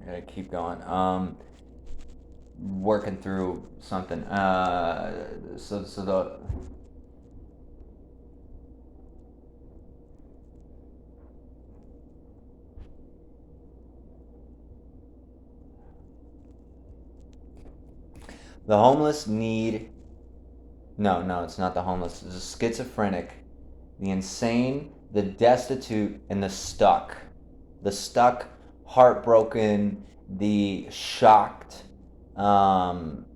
Gotta keep going. Working through something. So the homeless need. No, it's not the homeless. It's the schizophrenic, the insane, the destitute, and the stuck. The stuck, heartbroken, the shocked. Um,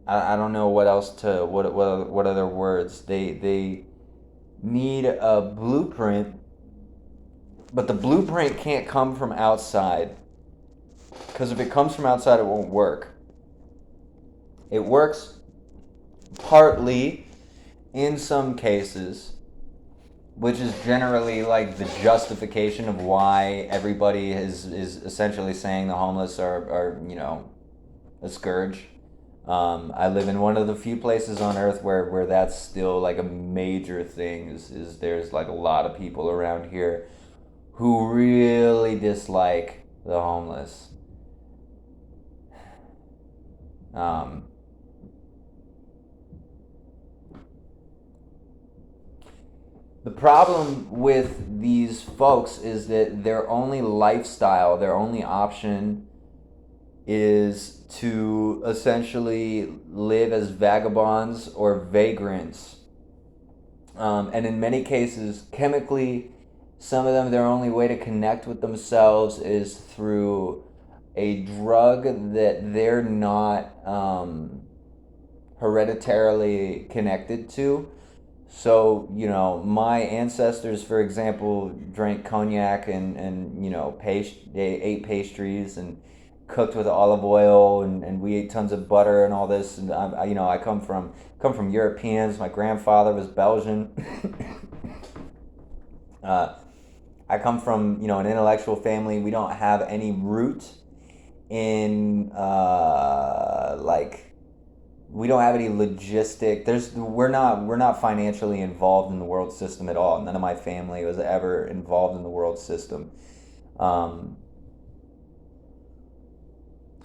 I don't know what else to what other words. They need a blueprint, but the blueprint can't come from outside, because if it comes from outside, it won't work. It works partly in some cases, which is generally like the justification of why everybody is essentially saying the homeless are a scourge. I live in one of the few places on earth where that's still like a major thing. Is there's like a lot of people around here who really dislike the homeless. Um, The problem with these folks is that their only lifestyle, their only option is to essentially live as vagabonds or vagrants. And in many cases, chemically, some of them, their only way to connect with themselves is through a drug that they're not hereditarily connected to. So, my ancestors, for example, drank cognac and they ate pastries and cooked with olive oil, and we ate tons of butter and all this. And I come from Europeans. My grandfather was Belgian. uh, I come from, an intellectual family. We don't have any root in, we don't have any logistic. We're not financially involved in the world system at all. None of my family was ever involved in the world system. Um,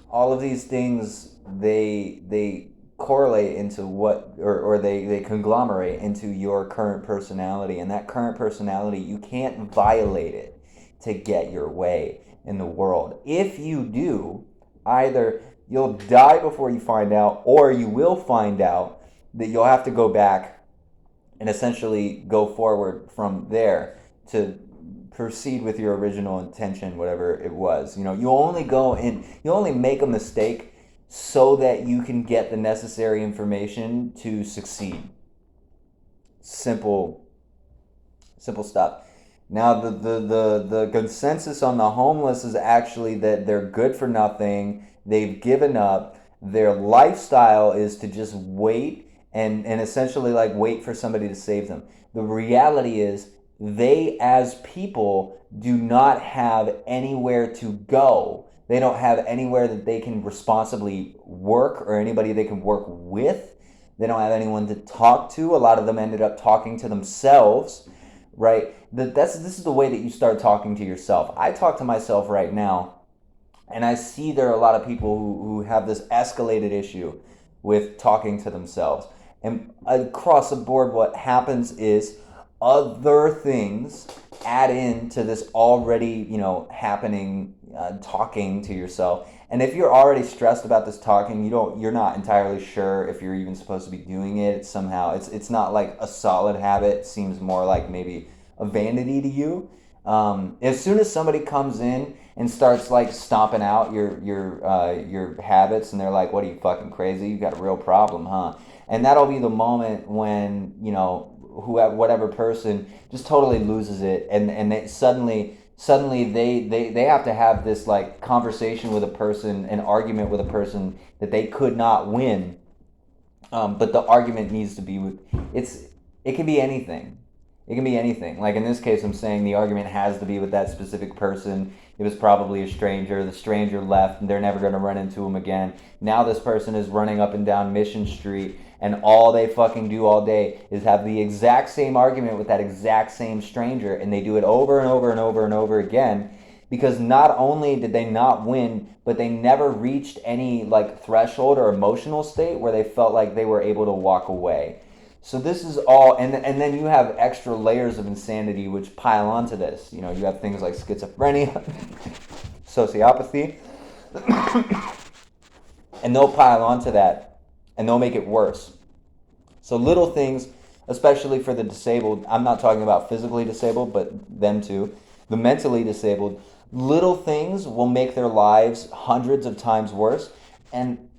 all of these things, they correlate into what, or they conglomerate into your current personality, and that current personality, you can't violate it to get your way in the world. If you do, either you'll die before you find out, or you will find out that you'll have to go back and essentially go forward from there to proceed with your original intention, whatever it was. You only make a mistake so that you can get the necessary information to succeed. Simple, simple stuff. Now, the consensus on the homeless is actually that they're good for nothing. They've given up. Their lifestyle is to just wait and essentially like wait for somebody to save them. The reality is they as people do not have anywhere to go. They don't have anywhere that they can responsibly work or anybody they can work with. They don't have anyone to talk to. A lot of them ended up talking to themselves, right? This is the way that you start talking to yourself. I talk to myself right now, and I see there are a lot of people who have this escalated issue with talking to themselves. And across the board, what happens is other things add in to this already, happening, talking to yourself. And if you're already stressed about this talking, you're not entirely sure if you're even supposed to be doing it. It's not like a solid habit. It seems more like maybe a vanity to you. As soon as somebody comes in and starts like stomping out your habits, and they're like, "What are you, fucking crazy? You got a real problem, huh?" And that'll be the moment when whatever person just totally loses it, and they suddenly they have to have this like conversation with a person, an argument with a person that they could not win. But the argument needs to be with it can be anything. It can be anything. Like in this case, I'm saying the argument has to be with that specific person. It was probably a stranger. The stranger left, and they're never going to run into him again. Now this person is running up and down Mission Street, and all they fucking do all day is have the exact same argument with that exact same stranger, and they do it over and over and over and over again. because not only did they not win, but they never reached any like threshold or emotional state where they felt like they were able to walk away. So this is all, and then you have extra layers of insanity which pile onto this. You know, you have things like schizophrenia, sociopathy, and they'll pile onto that, and they'll make it worse. So little things, especially for the disabled, I'm not talking about physically disabled, but them too, the mentally disabled, little things will make their lives hundreds of times worse. And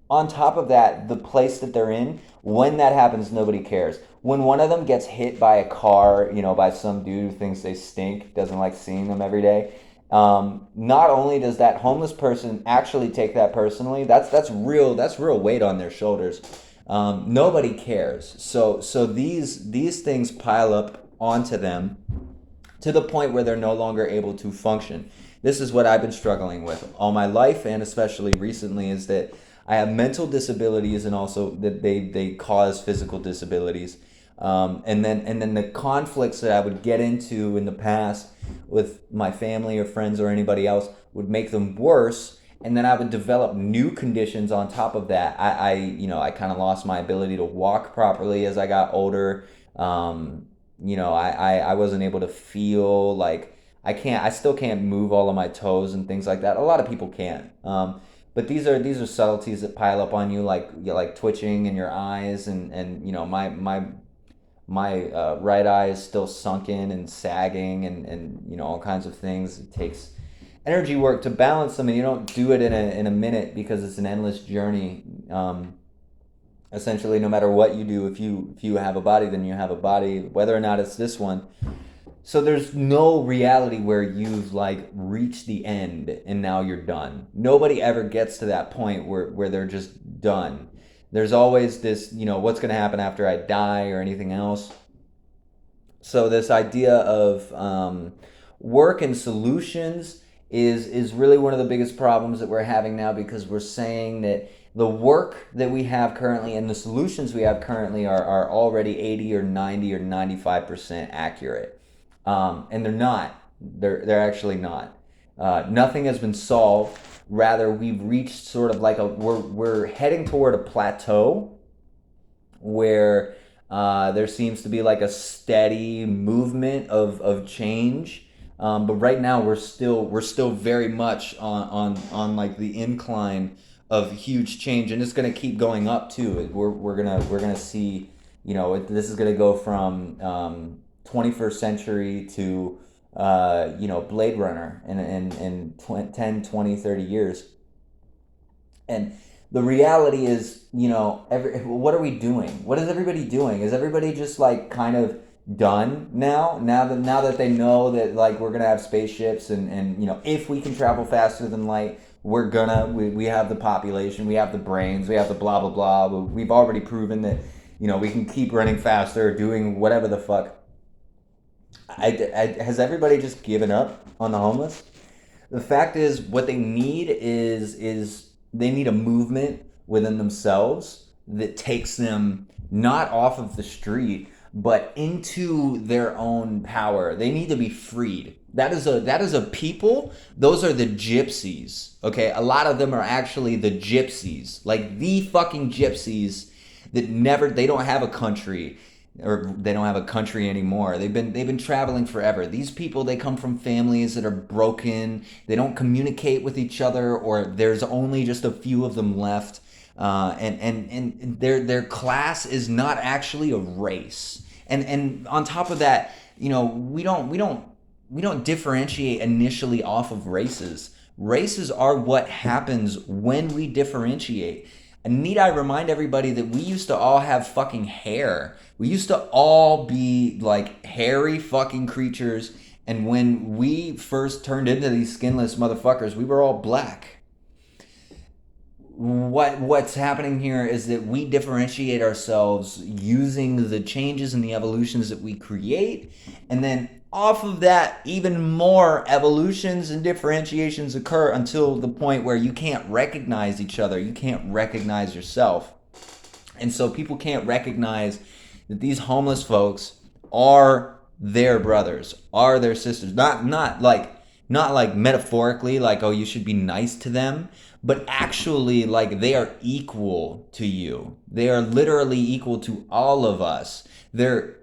on top of that, the place that they're in, when that happens, nobody cares. When one of them gets hit by a car, you know, by some dude who thinks they stink, doesn't like seeing them every day, not only does that homeless person actually take that personally, that's real weight on their shoulders. Nobody cares. So these things pile up onto them to the point where they're no longer able to function. This is what I've been struggling with all my life, and especially recently, is that I have mental disabilities, and also that they cause physical disabilities. And then the conflicts that I would get into in the past with my family or friends or anybody else would make them worse. And then I would develop new conditions on top of that. I kind of lost my ability to walk properly as I got older. I wasn't able to feel like I still can't move all of my toes and things like that. A lot of people can't. But these are subtleties that pile up on you, like twitching in your eyes, and my right eye is still sunken and sagging, and all kinds of things. It takes energy work to balance them, and you don't do it in a minute, because it's an endless journey. Essentially, no matter what you do, if you have a body, then you have a body, whether or not it's this one. So there's no reality where you've like reached the end and now you're done. Nobody ever gets to that point where they're just done. There's always this, what's going to happen after I die or anything else. So this idea of work and solutions is really one of the biggest problems that we're having now, because we're saying that the work that we have currently and the solutions we have currently are already 80 or 90 or 95% accurate. And they're not. They're actually not. Nothing has been solved. Rather, we've reached sort of like we're heading toward a plateau where there seems to be like a steady movement of change. But right now we're still very much on like the incline of huge change, and it's gonna keep going up too. We're gonna see, this is gonna go from 21st century to Blade Runner in 10, 20, 30 years. And the reality is, what are we doing? What is everybody doing? Is everybody just like kind of done now that they know that like we're gonna have spaceships, and if we can travel faster than light, we have the population, we have the brains, we have the blah blah blah. We've already proven that we can keep running faster, doing whatever the fuck. Has everybody just given up on the homeless? The fact is, what they need is they need a movement within themselves that takes them not off of the street, but into their own power. They need to be freed. That is a people. Those are the gypsies. Okay, a lot of them are actually the gypsies, like the fucking gypsies they don't have a country. Or they don't have a country anymore. They've been traveling forever. These people, they come from families that are broken. They don't communicate with each other, or there's only just a few of them left. And their class is not actually a race. And on top of that, we don't differentiate initially off of races. Races are what happens when we differentiate. And need I remind everybody that we used to all have fucking hair. We used to all be like hairy fucking creatures. And when we first turned into these skinless motherfuckers, we were all black. What's happening here is that we differentiate ourselves using the changes and the evolutions that we create. And then off of that, even more evolutions and differentiations occur until the point where you can't recognize each other. You can't recognize yourself. And so people can't recognize that these homeless folks are their brothers, are their sisters. Not like not like metaphorically, like, oh, you should be nice to them, but actually, like, they are equal to you. They are literally equal to all of us. They're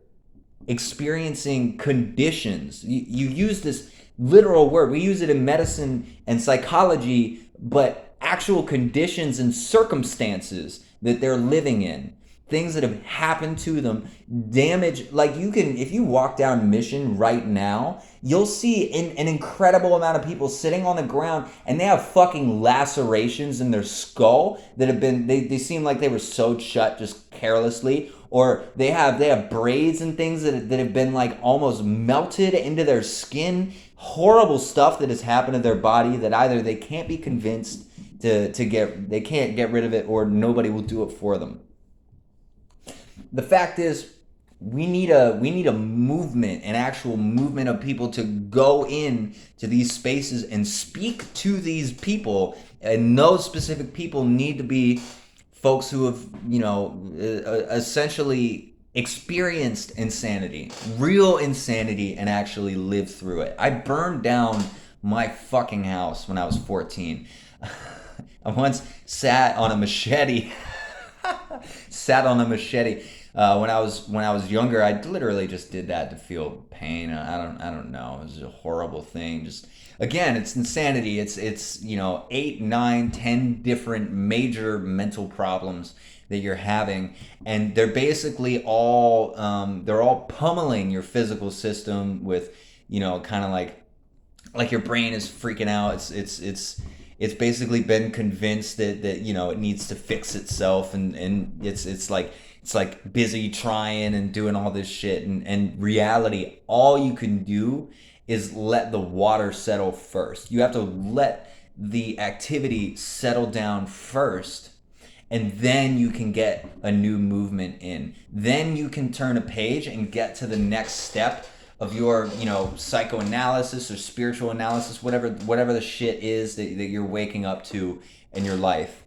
experiencing conditions. You use this literal word, we use it in medicine and psychology, but actual conditions and circumstances that they're living in, things that have happened to them, damage. Like, you can, if you walk down Mission right now, you'll see an incredible amount of people sitting on the ground, and they have fucking lacerations in their skull that have been, they seem like they were sewed shut just carelessly, or they have braids and things that have been like almost melted into their skin. Horrible stuff that has happened to their body that either they can't be convinced they can't get rid of it, or nobody will do it for them. The fact is, we need a movement, an actual movement of people to go in to these spaces and speak to these people. And those specific people need to be folks who have, essentially experienced insanity, real insanity, and actually lived through it. I burned down my fucking house when I was 14. I once sat on a machete. When I was younger. I literally just did that to feel pain. I don't know. It was a horrible thing. Just, again, it's insanity. It's 8, 9, 10 different major mental problems that you're having, and they're basically all they're all pummeling your physical system with, kind of like your brain is freaking out. It's basically been convinced that it needs to fix itself, and it's like busy trying and doing all this shit, and reality, all you can do is let the water settle first. You have to let the activity settle down first, and then you can get a new movement in. Then you can turn a page and get to the next step of your, psychoanalysis or spiritual analysis, whatever the shit is that you're waking up to in your life.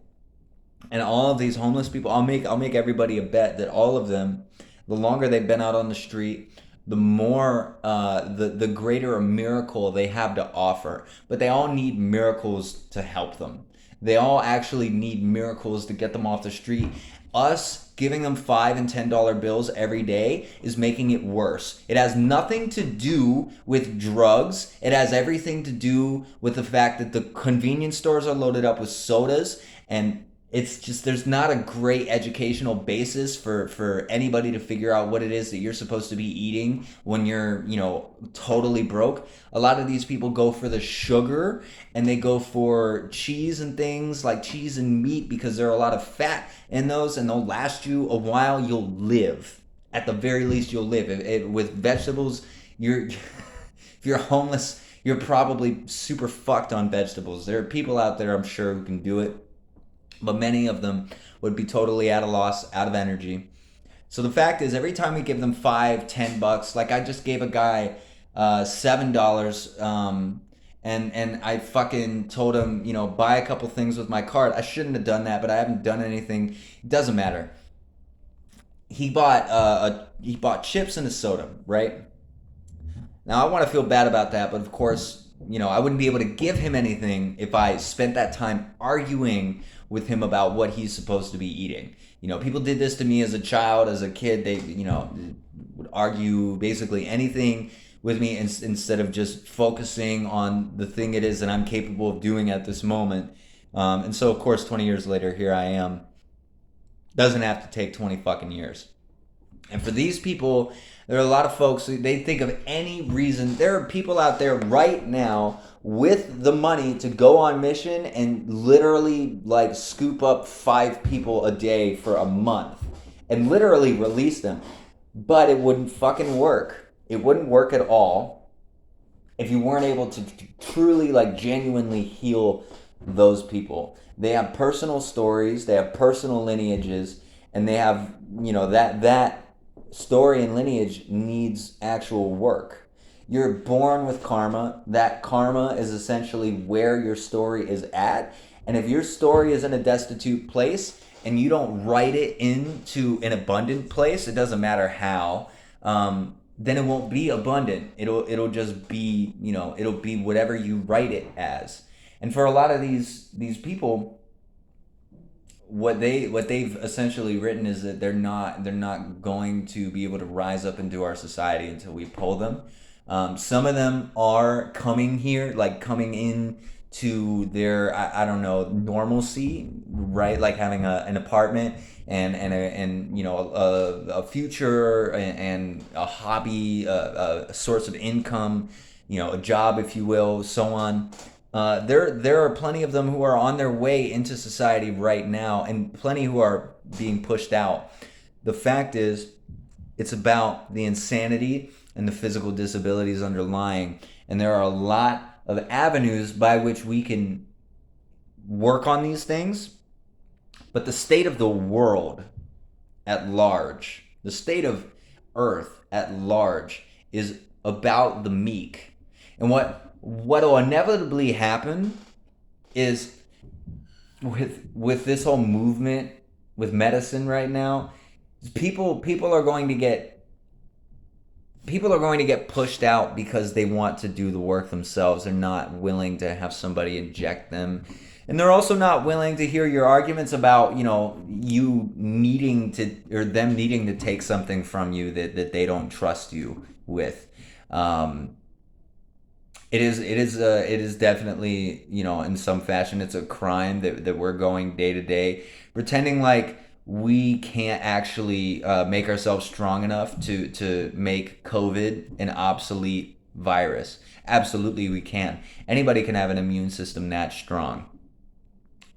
And all of these homeless people, I'll make everybody a bet that all of them, the longer they've been out on the street, the more the greater a miracle they have to offer. But they all need miracles to help them. They all actually need miracles to get them off the street. Us giving them $5 and $10 bills every day is making it worse. It has nothing to do with drugs. It has everything to do with the fact that the convenience stores are loaded up with sodas, and it's just, there's not a great educational basis for anybody to figure out what it is that you're supposed to be eating when you're, totally broke. A lot of these people go for the sugar, and they go for cheese and things like cheese and meat because there are a lot of fat in those, and they'll last you a while. You'll live. At the very least, you'll live. With vegetables, if you're homeless, you're probably super fucked on vegetables. There are people out there, I'm sure, who can do it, but many of them would be totally at a loss, out of energy. So the fact is, every time we give them $5, $10, like I just gave a guy $7, and I fucking told him, buy a couple things with my card. I shouldn't have done that, but I haven't done anything. It doesn't matter. He bought chips and a soda, right? Now I want to feel bad about that, but of course, I wouldn't be able to give him anything if I spent that time arguing with him about what he's supposed to be eating. People did this to me as a child, as a kid. They, would argue basically anything with me instead of just focusing on the thing it is that I'm capable of doing at this moment. And so, of course, 20 years later, here I am. Doesn't have to take 20 fucking years. And for these people, there are a lot of folks, they think of any reason. There are people out there right now with the money to go on mission and literally like scoop up 5 people a day for a month and literally release them. But it wouldn't fucking work. It wouldn't work at all if you weren't able to truly, like, genuinely heal those people. They have personal stories, they have personal lineages, and they have, that story and lineage needs actual work. You're born with karma. That karma is essentially where your story is at. And if your story is in a destitute place and you don't write it into an abundant place, it doesn't matter how, then it won't be abundant. It'll just be, it'll be whatever you write it as. And for a lot of these people, what they've essentially written is that they're not going to be able to rise up into our society until we pull them. Some of them are coming here, like coming in to their, I don't know, normalcy, right? Like having an apartment and a future and a hobby, a source of income, a job, if you will, so on. There are plenty of them who are on their way into society right now, and plenty who are being pushed out. The fact is, it's about the insanity and the physical disabilities underlying, and there are a lot of avenues by which we can work on these things. But the state of the world at large, the state of Earth at large, is about the meek. And what'll inevitably happen is with this whole movement with medicine right now, people are going to get pushed out because they want to do the work themselves. They're not willing to have somebody inject them. And they're also not willing to hear your arguments about, you needing to, or them needing to take something from you that they don't trust you with. It is definitely, in some fashion, it's a crime that we're going day to day, pretending like we can't actually make ourselves strong enough to make COVID an obsolete virus. Absolutely, we can. Anybody can have an immune system that strong.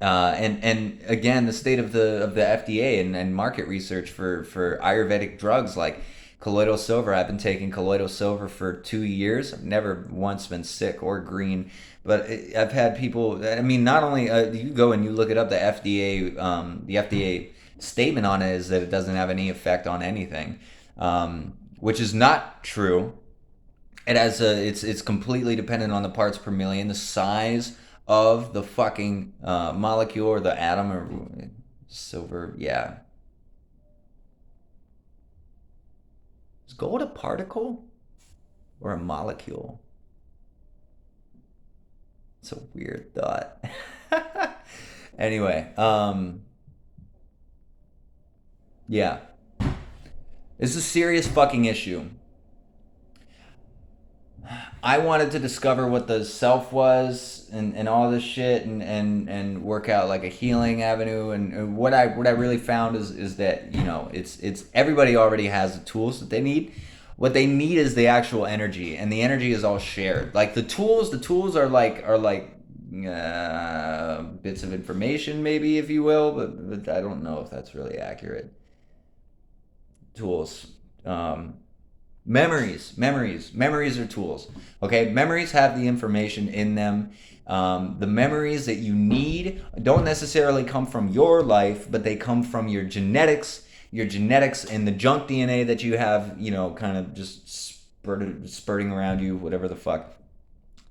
And again, the state of the FDA and market research for Ayurvedic drugs like colloidal silver. I've been taking colloidal silver for 2 years. I've never once been sick or green. But I've had people. I mean, not only you go and you look it up, the FDA, statement on it is that it doesn't have any effect on anything, which is not true. It has it's completely dependent on the parts per million, the size of the fucking molecule or the atom or silver. Yeah. Is gold a particle or a molecule? It's a weird thought. Anyway, yeah. It's a serious fucking issue. I wanted to discover what the self was and all this shit and work out like a healing avenue, and what I really found is that it's everybody already has the tools that they need. What they need is the actual energy, and the energy is all shared. Like the tools are like bits of information, maybe, if you will, but I don't know if that's really accurate. Tools. Memories are tools. Okay, memories have the information in them. The memories that you need don't necessarily come from your life, but they come from your genetics and the junk DNA that you have, kind of just spurting around you, whatever the fuck.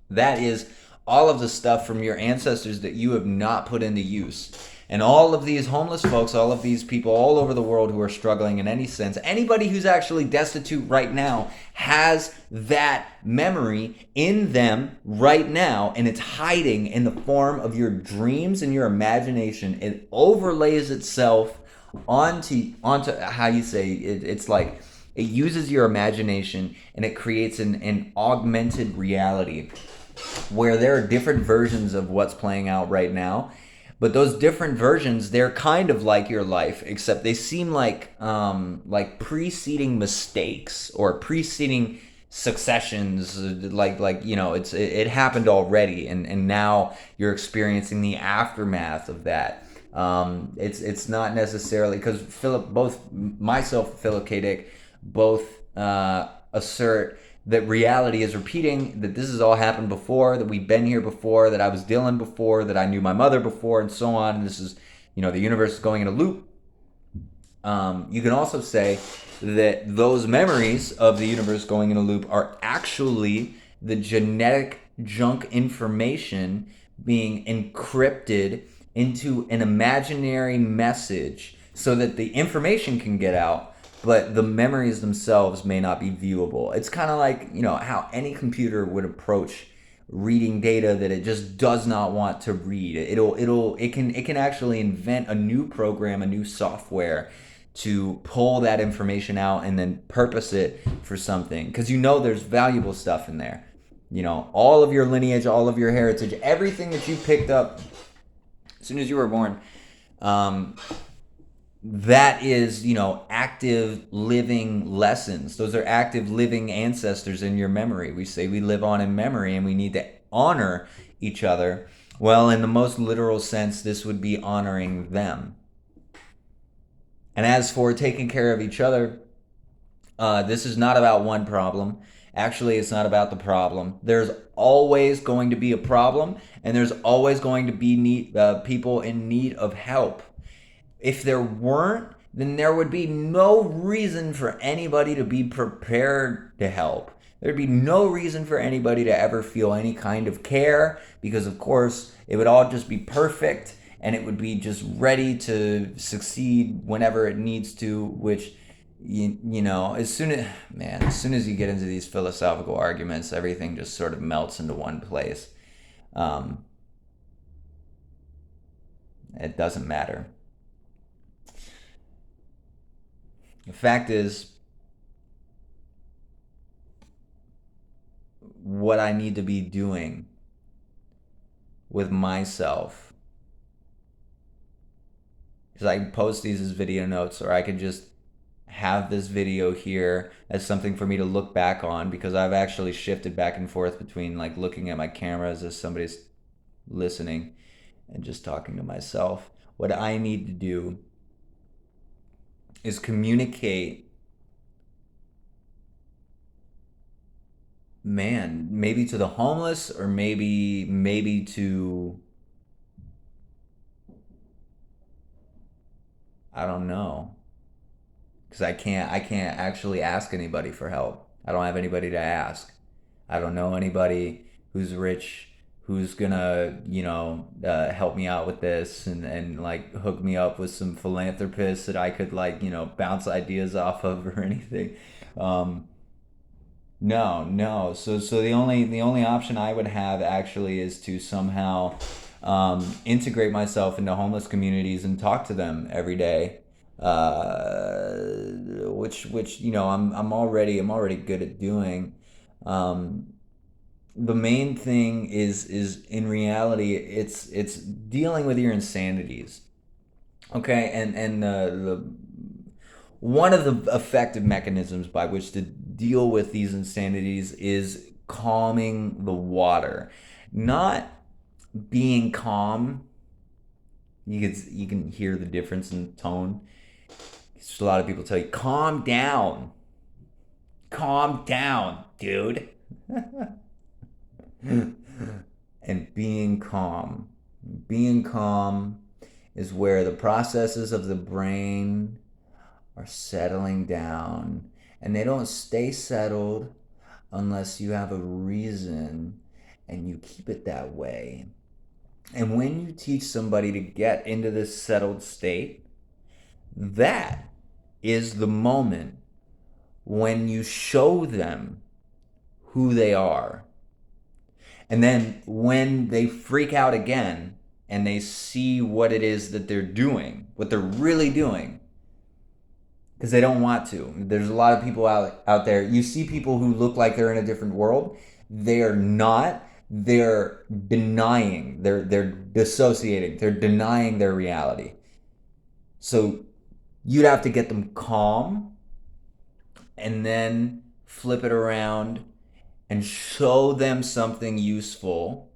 That is all of the stuff from your ancestors that you have not put into use. And all of these homeless folks, all of these people all over the world who are struggling in any sense, anybody who's actually destitute right now has that memory in them right now, and it's hiding in the form of your dreams and your imagination. It overlays itself onto how you say it, it's like it uses your imagination and it creates an augmented reality where there are different versions of what's playing out right now. But those different versions, they're kind of like your life, except they seem like preceding mistakes or preceding successions. It happened already, and now you're experiencing the aftermath of that. It's not necessarily because Philip K. Dick, both assert that reality is repeating, that this has all happened before, that we've been here before, that I was Dylan before, that I knew my mother before, and so on. And this is, the universe is going in a loop. You can also say that those memories of the universe going in a loop are actually the genetic junk information being encrypted into an imaginary message so that the information can get out, but the memories themselves may not be viewable. It's kind of like, how any computer would approach reading data that it just does not want to read. It can actually invent a new program, a new software to pull that information out and then purpose it for something, because there's valuable stuff in there. All of your lineage, all of your heritage, everything that you picked up as soon as you were born, that is, active living lessons. Those are active living ancestors in your memory. We say we live on in memory, and we need to honor each other. Well, in the most literal sense, this would be honoring them. And as for taking care of each other, this is not about one problem. Actually, it's not about the problem. There's always going to be a problem, and there's always going to be people in need of help. If there weren't, then there would be no reason for anybody to be prepared to help. There'd be no reason for anybody to ever feel any kind of care, because, of course, it would all just be perfect, and it would be just ready to succeed whenever it needs to, which, as soon as you get into these philosophical arguments, everything just sort of melts into one place. It doesn't matter. The fact is, what I need to be doing with myself, because I can post these as video notes, or I could just have this video here as something for me to look back on, because I've actually shifted back and forth between like looking at my cameras as somebody's listening and just talking to myself. What I need to do is communicate, maybe to the homeless, or maybe to, I don't know, because I can't actually ask anybody for help. I don't have anybody to ask. I don't know anybody who's rich who's gonna help me out with this, and like hook me up with some philanthropists that I could like bounce ideas off of or anything. No. So the only option I would have actually is to somehow integrate myself into homeless communities and talk to them every day. Which I'm already good at doing. The main thing is in reality, it's dealing with your insanities. Okay, and the one of the effective mechanisms by which to deal with these insanities is calming the water. Not being calm. You can hear the difference in tone. Just a lot of people tell you, calm down, dude. And being calm is where the processes of the brain are settling down, and they don't stay settled unless you have a reason and you keep it that way. And when you teach somebody to get into this settled state, that is the moment when you show them who they are. And then when they freak out again and they see what it is that they're doing, what they're really doing, because they don't want to. There's a lot of people out there. You see people who look like they're in a different world. They're not. They're denying. They're dissociating. They're denying their reality. So you'd have to get them calm and then flip it around and show them something useful,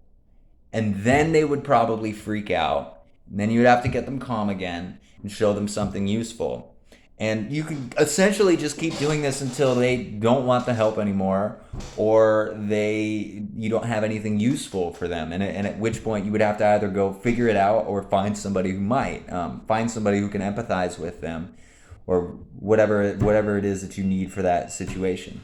and then they would probably freak out. And then you'd have to get them calm again and show them something useful. And you can essentially just keep doing this until they don't want the help anymore, or you don't have anything useful for them. And at which point you would have to either go figure it out or find somebody who might, find somebody who can empathize with them, or whatever it is that you need for that situation.